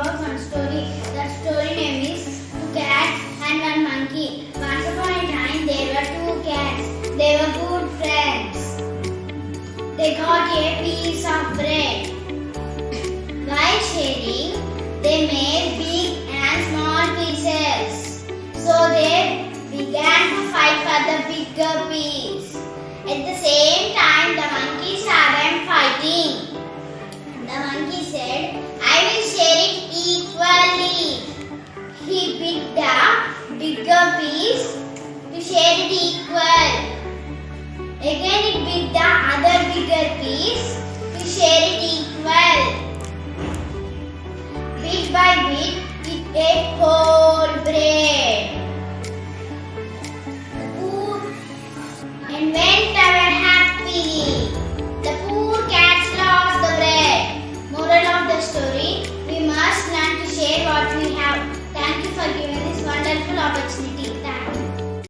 about one story. The story name is Two Cats and One Monkey. Once upon a time, there were two cats. They were good friends. They got a piece of bread. While sharing, they made big and small pieces. So they began to fight for the bigger piece. At the same time, the monkey saw them fighting. The monkey said, "I will share it equally." He bit the bigger piece to share it equal. Again it bit the other bigger piece to share it equal. Bit by bit, it ate whole bread. And went away happily. The poor cats lost the bread. Moral of the story: we must learn to share what we have. Thank you for giving this wonderful opportunity.